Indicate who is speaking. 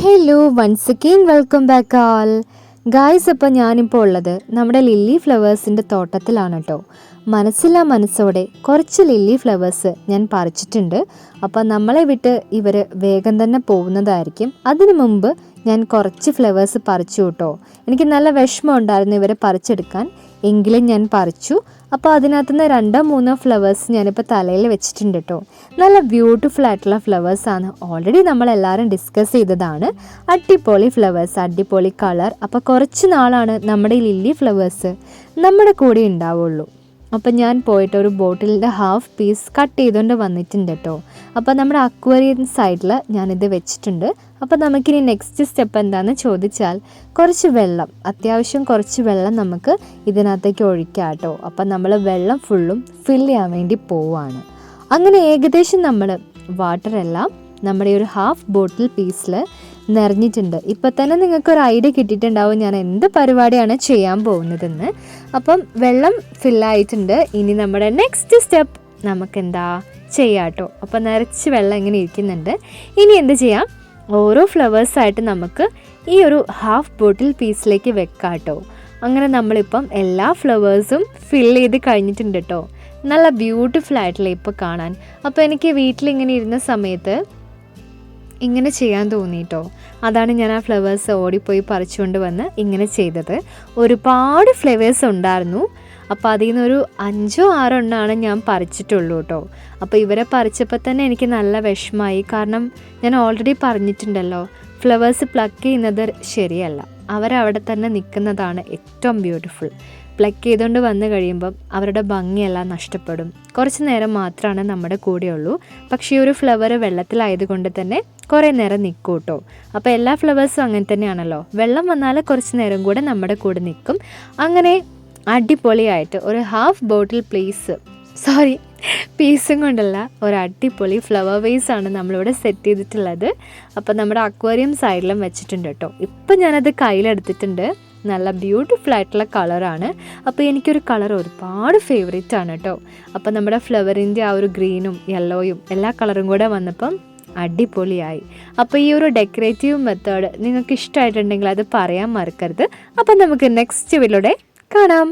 Speaker 1: Hello once again welcome back all guys. അപ്പോൾ ഞാനിപ്പോൾ ഉള്ളത് നമ്മുടെ ലില്ലി ഫ്ലവേഴ്സിൻ്റെ തോട്ടത്തിലാണ് കേട്ടോ. മനസ്സില്ലാ മനസ്സോടെ കുറച്ച് ലില്ലി ഫ്ലവേഴ്സ് ഞാൻ പറിച്ചിട്ടുണ്ട്. അപ്പോൾ നമ്മളെ വിട്ട് ഇവർ വേഗം തന്നെ പോകുന്നതായിരിക്കും. അതിനു മുമ്പ് ഞാൻ കുറച്ച് ഫ്ലവേഴ്സ് പറിച്ചു കേട്ടോ. എനിക്ക് നല്ല വിഷമം ഉണ്ടായിരുന്നു ഇവരെ പറിച്ചെടുക്കാൻ, എങ്കിലും ഞാൻ പറിച്ചു. അപ്പോൾ അതിനകത്തുനിന്ന് 2-3 ഫ്ലവേഴ്സ് ഞാനിപ്പോൾ തലയിൽ വെച്ചിട്ടുണ്ട് കേട്ടോ. നല്ല ബ്യൂട്ടിഫുൾ ആയിട്ടുള്ള ഫ്ലവേഴ്സാണ്. ഓൾറെഡി നമ്മളെല്ലാവരും ഡിസ്കസ് ചെയ്തതാണ്. അടിപൊളി ഫ്ലവേഴ്സ്, അടിപൊളി കളർ. അപ്പോൾ കുറച്ച് നാളാണ് നമ്മുടെ ഈ ലില്ലി ഫ്ലവേഴ്സ് നമ്മുടെ കൂടെ ഉണ്ടാവുള്ളൂ. അപ്പം ഞാൻ പോയിട്ട് ഒരു ബോട്ടിലിൻ്റെ ഹാഫ് പീസ് കട്ട് ചെയ്തുകൊണ്ട് വന്നിട്ടുണ്ട് കേട്ടോ. അപ്പോൾ നമ്മുടെ അക്വേറിയം സൈഡിൽ ഞാനിത് വെച്ചിട്ടുണ്ട്. അപ്പോൾ നമുക്കിനി നെക്സ്റ്റ് സ്റ്റെപ്പ് എന്താണെന്ന് ചോദിച്ചാൽ കുറച്ച് വെള്ളം, അത്യാവശ്യം കുറച്ച് വെള്ളം നമുക്ക് ഇതിനകത്തേക്ക് ഒഴിക്കാം കേട്ടോ. അപ്പം നമ്മൾ വെള്ളം ഫുള്ളും ഫില്ല് ചെയ്യാൻ വേണ്ടി പോവുകയാണ്. അങ്ങനെ ഏകദേശം നമ്മൾ വാട്ടറെല്ലാം നമ്മുടെ ഒരു ഹാഫ് ബോട്ടിൽ പീസിൽ നിറഞ്ഞിട്ടുണ്ട്. ഇപ്പം തന്നെ നിങ്ങൾക്കൊരു ഐഡിയ കിട്ടിയിട്ടുണ്ടാവും ഞാൻ എന്ത് പരിപാടിയാണ് ചെയ്യാൻ പോകുന്നതെന്ന്. അപ്പം വെള്ളം ഫില്ലായിട്ടുണ്ട്. ഇനി നമ്മുടെ നെക്സ്റ്റ് സ്റ്റെപ്പ് നമുക്കെന്താ ചെയ്യാം കേട്ടോ. അപ്പം നിറച്ച് വെള്ളം ഇങ്ങനെ ഇരിക്കുന്നുണ്ട്. ഇനി എന്ത് ചെയ്യാം, ഓരോ ഫ്ലവേഴ്സായിട്ട് നമുക്ക് ഈ ഒരു ഹാഫ് ബോട്ടിൽ പീസിലേക്ക് വെക്കാം കേട്ടോ. അങ്ങനെ നമ്മളിപ്പം എല്ലാ ഫ്ലവേഴ്സും ഫില്ല് ചെയ്ത് കഴിഞ്ഞിട്ടുണ്ട് കേട്ടോ. നല്ല ബ്യൂട്ടിഫുൾ ആയിട്ടുള്ള ഇപ്പോൾ കാണാൻ. അപ്പോൾ എനിക്ക് വീട്ടിലിങ്ങനെ ഇരുന്ന സമയത്ത് ഇങ്ങനെ ചെയ്യാൻ തോന്നിയിട്ടോ. അതാണ് ഞാൻ ആ ഫ്ലവേഴ്സ് ഓടിപ്പോയി പറിച്ചുകൊണ്ട് വന്ന് ഇങ്ങനെ ചെയ്തത്. ഒരുപാട് ഫ്ലവേഴ്സ് ഉണ്ടായിരുന്നു. അപ്പോൾ അതിൽ നിന്നൊരു 5-6 എണ്ണമാണ് ഞാൻ പറിച്ചിട്ടുള്ളൂ കേട്ടോ. അപ്പോൾ ഇവരെ പറിച്ചപ്പോൾ തന്നെ എനിക്ക് നല്ല വിഷമമായി. കാരണം ഞാൻ ഓൾറെഡി പറഞ്ഞിട്ടുണ്ടല്ലോ, ഫ്ലവേഴ്സ് പ്ലക്ക് ചെയ്യുന്നത് ശരിയല്ല. അവരവിടെ തന്നെ നിൽക്കുന്നതാണ് ഏറ്റവും ബ്യൂട്ടിഫുൾ. പ്ലക്ക് ചെയ്തുകൊണ്ട് വന്നു കഴിയുമ്പം അവരുടെ ഭംഗിയെല്ലാം നഷ്ടപ്പെടും. കുറച്ച് നേരം മാത്രമാണ് നമ്മുടെ കൂടെയുള്ളൂ. പക്ഷേ ഈ ഒരു ഫ്ലവർ വെള്ളത്തിലായതുകൊണ്ട് തന്നെ കുറേ നേരം നിൽക്കും കേട്ടോ. അപ്പോൾ എല്ലാ ഫ്ലവേഴ്സും അങ്ങനെ തന്നെയാണല്ലോ, വെള്ളം വന്നാൽ കുറച്ച് നേരം കൂടെ നമ്മുടെ കൂടെ നിൽക്കും. അങ്ങനെ അടിപൊളിയായിട്ട് ഒരു ഹാഫ് ബോട്ടിൽ പീസും കൊണ്ടുള്ള ഒരു അടിപൊളി ഫ്ലവർ വേസാണ് നമ്മളിവിടെ സെറ്റ് ചെയ്തിട്ടുള്ളത്. അപ്പോൾ നമ്മുടെ അക്വേറിയം സൈഡിലും വെച്ചിട്ടുണ്ട് കേട്ടോ. ഇപ്പം ഞാനത് കയ്യിലെടുത്തിട്ടുണ്ട്. നല്ല ബ്യൂട്ടിഫുൾ ആയിട്ടുള്ള കളറാണ്. അപ്പോൾ എനിക്കൊരു കളർ ഒരുപാട് ഫേവറേറ്റ് ആണ് കേട്ടോ. അപ്പോൾ നമ്മുടെ ഫ്ലവറിൻ്റെ ആ ഒരു ഗ്രീനും യെല്ലോയും എല്ലാ കളറും കൂടെ വന്നപ്പം അടിപൊളിയായി. അപ്പോൾ ഈ ഒരു ഡെക്കറേറ്റീവ് മെത്തേഡ് നിങ്ങൾക്ക് ഇഷ്ടമായിട്ടുണ്ടെങ്കിൽ അത് പറയാൻ മറക്കരുത്. അപ്പം നമുക്ക് നെക്സ്റ്റ് വീഡിയോയിലൂടെ കാണാം.